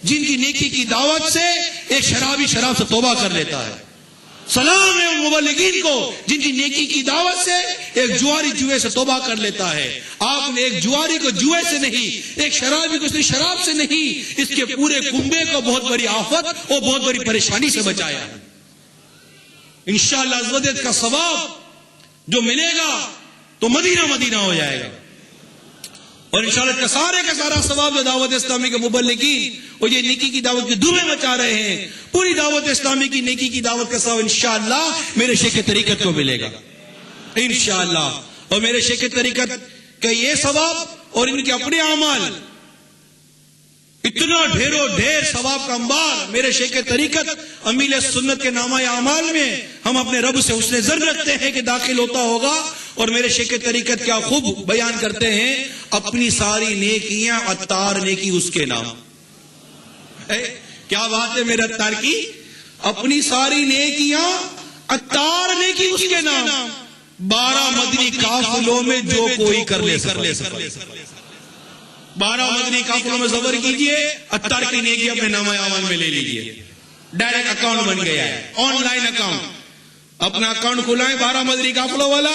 جن کی نیکی کی دعوت سے ایک شرابی شراب سے توبہ کر لیتا ہے. سلام ہے ان مبلغین کو جن کی نیکی کی دعوت سے ایک جواری جوئے سے توبہ کر لیتا ہے. آپ نے ایک جواری کو جوئے سے نہیں، ایک شرابی کو شراب سے نہیں، اس کے پورے کنبے کو بہت بڑی آفت اور بہت بڑی پریشانی سے بچایا ہے. انشاءاللہ عزوجل کا ثواب جو ملے گا تو مدینہ مدینہ ہو جائے گا. اور انشاءاللہ کا سارا ثواب جو دعوت اسلامی کے مبلغین اور یہ نیکی کی دعوت کی دھومیں مچا رہے ہیں، پوری دعوت اسلامی کی نیکی کی دعوت کا ثواب انشاءاللہ میرے شیخ طریقت کو ملے گا انشاءاللہ. اور میرے شیخ طریقت کا یہ ثواب اور ان کے اپنے اعمال، اتنا ڈھیروں ڈھیر ثواب کا انبار میرے شیخ طریقت امیل سنت کے نامہ اعمال میں ہم اپنے رب سے حسن ظن رکھتے ہیں کہ داخل ہوتا ہوگا. اور میرے شیخ طریقت کیا خوب بیان کرتے ہیں، اپنی ساری نیکیاں عطار نیکی اس کے نام. کیا بات ہے میرے عطار کی، اپنی ساری نیکیاں عطار نیکی اس کے نام. 12 مدنی قافلوں میں جو کوئی کر لے 12 مدنی قافلوں میں زبر کیجئے، عطار کی نیکی اپنے نامہ اعمال میں لے لیجئے. ڈائریکٹ اکاؤنٹ بن گیا ہے، آن لائن اکاؤنٹ. اپنا اکاؤنٹ کھلائیں 12 مدنی قافلوں والا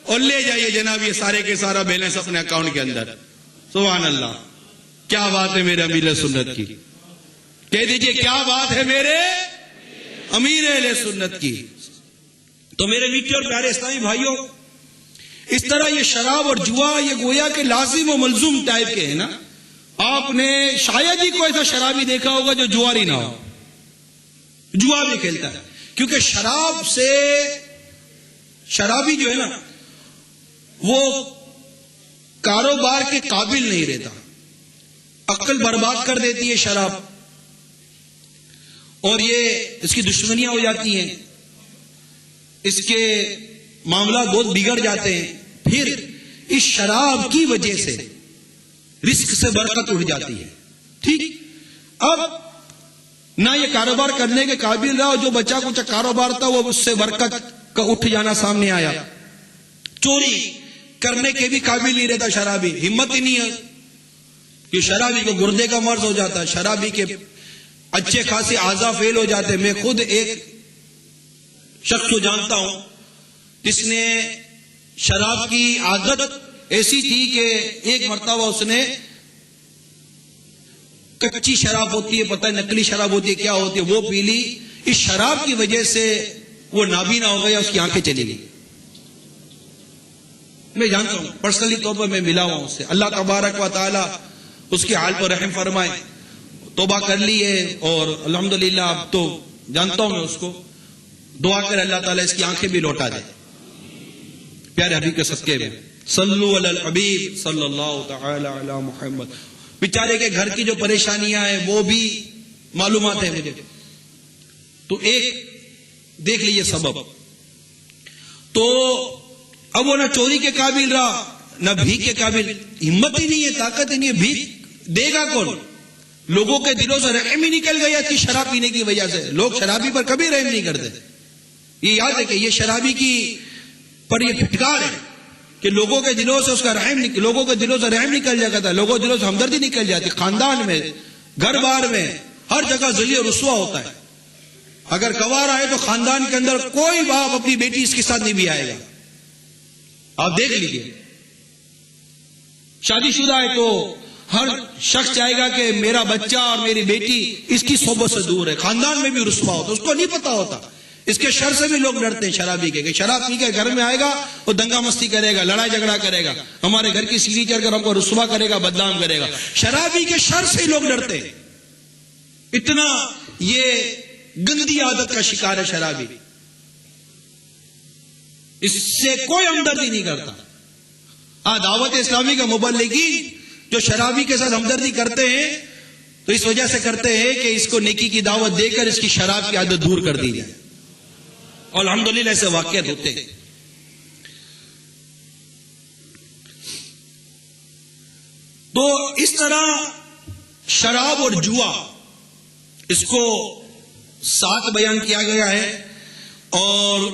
اور لے جائیے جناب یہ سارے کے سارا بیلنس اپنے اکاؤنٹ کے اندر. سبحان اللہ، کیا بات ہے میرے امیر سنت کی. کہہ دیجئے کیا بات ہے میرے امیر اہل سنت کی. تو میرے میٹھے اور پیارے اسلامی بھائیوں، اس طرح یہ شراب اور جوا یہ گویا کہ لازم و ملزوم ٹائپ کے ہیں نا. آپ نے شاید ہی کوئی ایسا شرابی دیکھا ہوگا جو جواری نہ ہو، جوا بھی کھیلتا ہے. کیونکہ شراب سے شرابی جو ہے نا وہ کاروبار کے قابل نہیں رہتا، عقل برباد کر دیتی ہے شراب، اور یہ اس کی دشمنیاں ہو جاتی ہیں، اس کے معاملات بہت بگڑ جاتے ہیں. پھر اس شراب کی وجہ سے رزق سے برکت اٹھ جاتی ہے. ٹھیک، اب نہ یہ کاروبار کرنے کے قابل رہا، جو بچہ کچھ کاروبار تھا وہ اس سے برکت کا اٹھ جانا سامنے آیا. چوری کرنے کے بھی قابل نہیں رہتا شرابی، ہمت ہی نہیں ہے کہ شرابی کو گردے کا مرض ہو جاتا ہے، شرابی کے اچھے خاصے اعضاء فیل ہو جاتے ہیں. میں خود ایک شخص کو جانتا ہوں جس نے شراب کی عادت ایسی تھی کہ ایک مرتبہ اس نے کچی شراب ہوتی ہے، پتہ نکلی شراب ہوتی ہے کیا ہوتی ہے، وہ پی لی. اس شراب کی وجہ سے وہ نابینا ہو گیا، اس کی آنکھیں چلی گئی. میں جانتا ہوں، پرسنلی طور پر میں ملا ہوں اس سے. اللہ تبارک و تعالی اس کے حال پر رحم فرمائے. توبہ کر لی ہے اور الحمدللہ اب تو جانتا ہوں میں اس کو. دعا کر اللہ تعالیٰ اس کی آنکھیں بھی لوٹا دے. پیارے حبیب کے صدقے میں صلو علی الحبیب صلی اللہ تعالی علی محمد. بیچارے کے گھر کی جو پریشانیاں ہیں وہ بھی معلومات ہیں مجھے. تو ایک دیکھ لیجیے سبب. تو اب وہ نہ چوری کے قابل رہا نہ بھیک کے قابل. ہمت ہی نہیں ہے، طاقت ہی نہیں ہے. بھیک دے گا کون؟ لوگوں کے دلوں سے رحم ہی نکل گیا تھی شراب پینے کی وجہ سے. لوگ شرابی پر کبھی رحم نہیں کرتے. یہ یاد ہے کہ یہ شرابی کی پر یہ پھٹکار ہے کہ لوگوں کے دلوں سے اس کا رحم لوگوں کے دلوں سے رحم نکل جاتا تھا، لوگوں کے دلوں سے ہمدردی نکل جاتی. خاندان میں، گھر بار میں، ہر جگہ ذلیل و رسوا ہوتا ہے. اگر گوار آئے تو خاندان کے اندر کوئی باپ اپنی بیٹی اس کے ساتھ نہیں بھی آئے گا. آپ دیکھ لیجیے، شادی شدہ ہے تو ہر شخص چاہے گا کہ میرا بچہ اور میری بیٹی اس کی صحبت سے دور ہے. خاندان میں بھی رسوا ہوتا، اس کو نہیں پتا ہوتا. اس کے شر سے بھی لوگ ڈرتے ہیں شرابی کے، کہ شراب پی کے گھر میں آئے گا وہ دنگا مستی کرے گا، لڑائی جھگڑا کرے گا، ہمارے گھر کی سیڑھی چڑھ کر ہم کو رسوا کرے گا، بدنام کرے گا. شرابی کے شر سے لوگ ڈرتے ہیں. اتنا یہ گندی عادت کا شکار ہے شرابی. اس سے کوئی ہمدردی نہیں کرتا. دعوت اسلامی کا مبلغین جو شرابی کے ساتھ ہمدردی کرتے ہیں تو اس وجہ سے کرتے ہیں کہ اس کو نیکی کی دعوت دے کر اس کی شراب کی عادت دور کر دی جائے. اور الحمدللہ ایسے واقعات ہوتے ہیں. تو اس طرح شراب اور جوا اس کو ساتھ بیان کیا گیا ہے. اور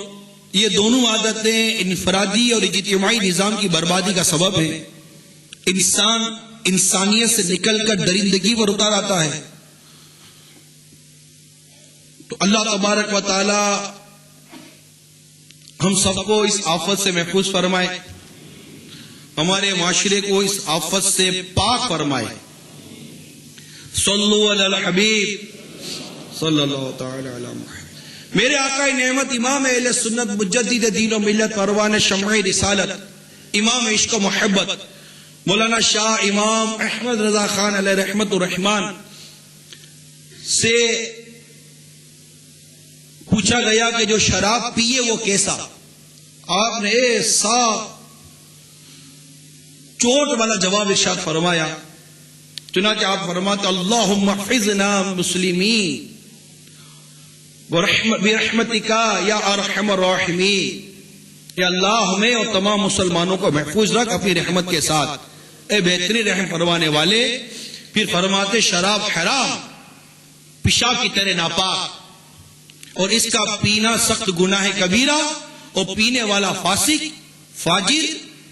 یہ دونوں عادتیں انفرادی اور اجتماعی نظام کی بربادی کا سبب ہیں. انسان انسانیت سے نکل کر درندگی پر اتار آتا ہے. تو اللہ تبارک و تعالی ہم سب کو اس آفت سے محفوظ فرمائے، ہمارے معاشرے کو اس آفت سے پاک فرمائے۔ صلو علی الحبیب صلی اللہ تعالی علی محمد۔ میرے آقا نعمت امام اہل سنت مجدد دین و ملت پروان شمع رسالت امام عشق و محبت مولانا شاہ امام احمد رضا خان علیہ رحمت الرحمان سے پوچھا گیا کہ جو شراب پیے وہ کیسا؟ آپ نے ایسا چوٹ والا جواب ارشاد فرمایا، چنانچہ آپ فرماتے اللہم احفظنا مسلمین برحمتک یا ارحم الراحمین، یا اللہ ہمیں اور تمام مسلمانوں کو محفوظ رکھ اپنی رحمت کے ساتھ، اے بہترین رحم فرمانے والے۔ پھر فرماتے شراب حرام، پیشاب کی طرح ناپاک، اور اس کا پینا سخت گناہ کبیرہ، اور پینے والا فاسق، فاجر،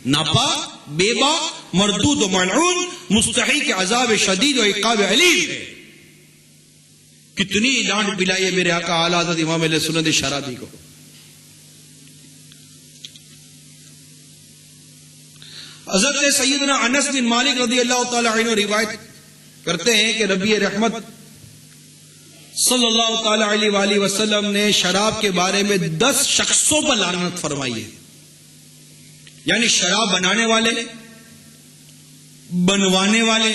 ناپاک، بے باک، مردود و ملعون، مستحق عذاب شدید و عقاب علیم ہے۔ کتنی ڈانٹ پلائی ہے میرے آقا اعلیٰ حضرت امام اہل سنت شرابی کو۔ حضرت سیدنا انس بن مالک رضی اللہ تعالی عنہ روایت کرتے ہیں کہ نبی رحمت صلی اللہ تعالی علیہ وآلہ وسلم نے شراب کے بارے میں 10 شخصوں پر لعنت فرمائی ہے، یعنی شراب بنانے والے، بنوانے والے،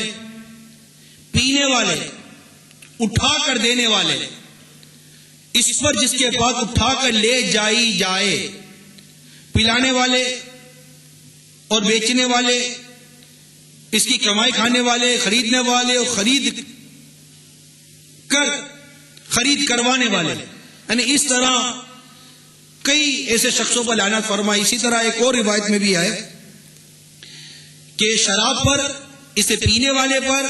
پینے والے، اٹھا کر دینے والے، اس پر جس کے پاس اٹھا کر لے جائی جائے، پلانے والے اور بیچنے والے، اس کی کمائی کھانے والے، خریدنے والے اور خرید کروانے والے، یعنی اس طرح کئی ایسے شخصوں پر لعنت فرمائی۔ اسی طرح ایک اور روایت میں بھی آئے کہ شراب پر، اسے پینے والے پر،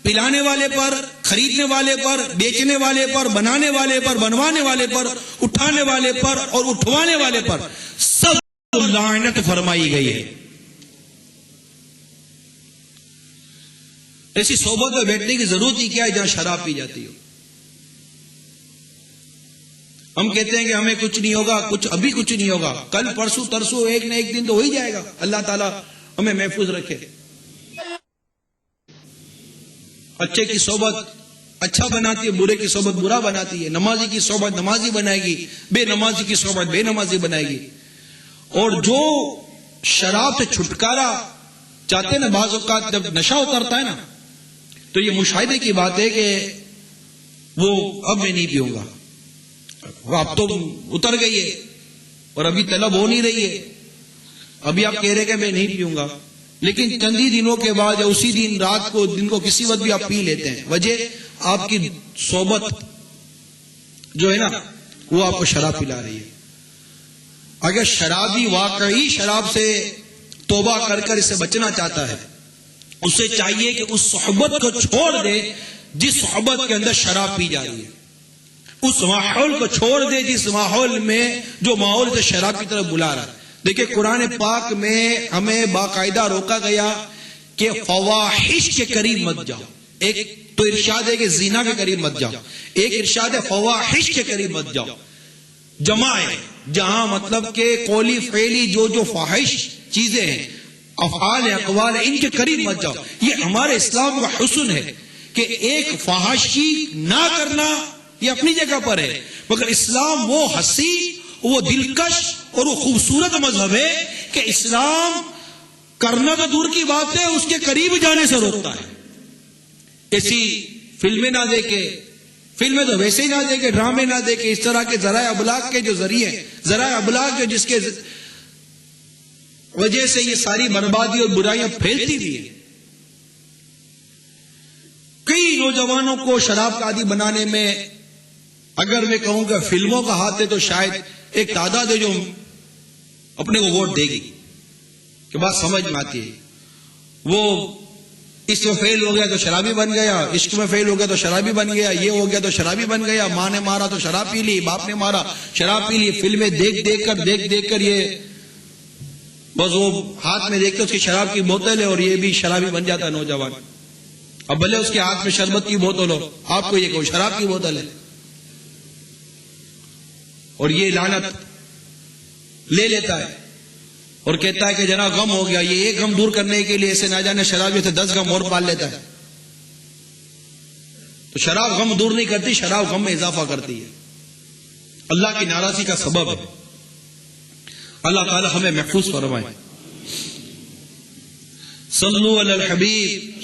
پلانے والے پر، خریدنے والے پر، بیچنے والے پر، بنانے والے پر، بنوانے والے پر، اٹھانے والے پر اور اٹھوانے والے پر سب لعنت فرمائی گئی ہے۔ ایسی صحبت میں بیٹھنے کی ضرورت ہی کیا ہے جہاں شراب پی جاتی ہو؟ ہم کہتے ہیں کہ ہمیں کچھ نہیں ہوگا، ابھی کچھ نہیں ہوگا، کل پرسوں ترسوں ایک نہ ایک دن تو ہو ہی جائے گا۔ اللہ تعالیٰ ہمیں محفوظ رکھے۔ اچھے کی صحبت اچھا بناتی ہے، برے کی صحبت برا بناتی ہے۔ نمازی کی صحبت نمازی بنائے گی، بے نمازی کی صحبت بے نمازی بنائے گی۔ اور جو شراب سے چھٹکارا چاہتے ہیں نا، بعض اوقات جب نشہ اترتا ہے نا تو یہ مشاہدے کی بات ہے کہ وہ اب میں نہیں پیوں گا، اب تو اتر گئی ہے اور ابھی طلب ہو نہیں رہی ہے، ابھی آپ کہہ رہے کہ میں نہیں پیوں گا، لیکن چند ہی دنوں کے بعد یا اسی دن رات کو، دن کو کسی وقت بھی آپ پی لیتے ہیں۔ وجہ آپ کی صحبت جو ہے نا وہ آپ کو شراب پلا رہی ہے۔ اگر شرابی واقعی شراب سے توبہ کر کر اسے بچنا چاہتا ہے، اسے چاہیے کہ اس صحبت کو چھوڑ دے جس صحبت کے اندر شراب پی جا رہی ہے، اس ماحول کو چھوڑ دے جس ماحول میں جو ماحول سے شراب کی طرف بلا رہا ہے۔ دیکھیں قرآن پاک میں ہمیں باقاعدہ روکا گیا کہ فواحش کے قریب مت جاؤ۔ ایک تو ارشاد ہے کہ زنا کے قریب مت جاؤ، ایک ارشاد ہے فواحش کے قریب مت جاؤ۔ جمع ہے جہاں مطلب کہ قولی فعلی جو فاحش چیزیں ہیں، افعال ہیں، اقوال ہیں، ان کے قریب مت جاؤ۔ یہ ہمارے اسلام کا حسن ہے کہ ایک فحاشی نہ کرنا یہ اپنی جگہ پر ہے، مگر اسلام وہ حسین، وہ دلکش اور وہ خوبصورت مذہب ہے کہ اسلام کرنا تو دور کی بات ہے، اس کے قریب جانے سے روکتا ہے۔ ایسی فلمیں نہ دیکھے، فلمیں تو ویسے ہی نہ دیکھے، ڈرامے نہ دیکھے، اس طرح کے ذرائع ابلاغ کے جو ذریعے، ذرائع ابلاغ جو جس کے وجہ سے یہ ساری بربادی اور برائیاں پھیلتی بھی ہیں۔ کئی نوجوانوں کو شراب کا عادی بنانے میں اگر میں کہوں کہ فلموں کا ہاتھ ہے تو شاید ایک تعداد ہے جو اپنے کو ووٹ دے گی، کہ بات سمجھ میں آتی ہے۔ وہ اس میں فیل ہو گیا تو شرابی بن گیا، عشق میں فیل ہو گیا تو شرابی بن گیا، یہ ہو گیا تو شرابی بن گیا، ماں نے مارا تو شراب پی لی، باپ نے مارا شراب پی لی۔ فلمیں دیکھ کر یہ بس وہ ہاتھ میں دیکھتے اس کی شراب کی بوتل ہے اور یہ بھی شرابی بن جاتا ہے نوجوان۔ اب بھلے اس کے ہاتھ میں شربت کی بوتل ہو، آپ کو یہ کہ شراب کی بوتل ہے۔ اور یہ لعنت لے لیتا ہے اور کہتا ہے کہ جناب غم ہو گیا، یہ ایک غم دور کرنے کے لیے ایسے نہ جانے شراب جو تھے 10 غم اور پال لیتا ہے. تو شراب غم دور نہیں کرتی، شراب غم میں اضافہ کرتی ہے، اللہ کی ناراضی کا سبب ہے. اللہ تعالی ہمیں محفوظ فرمائے. صلو علی الحبیب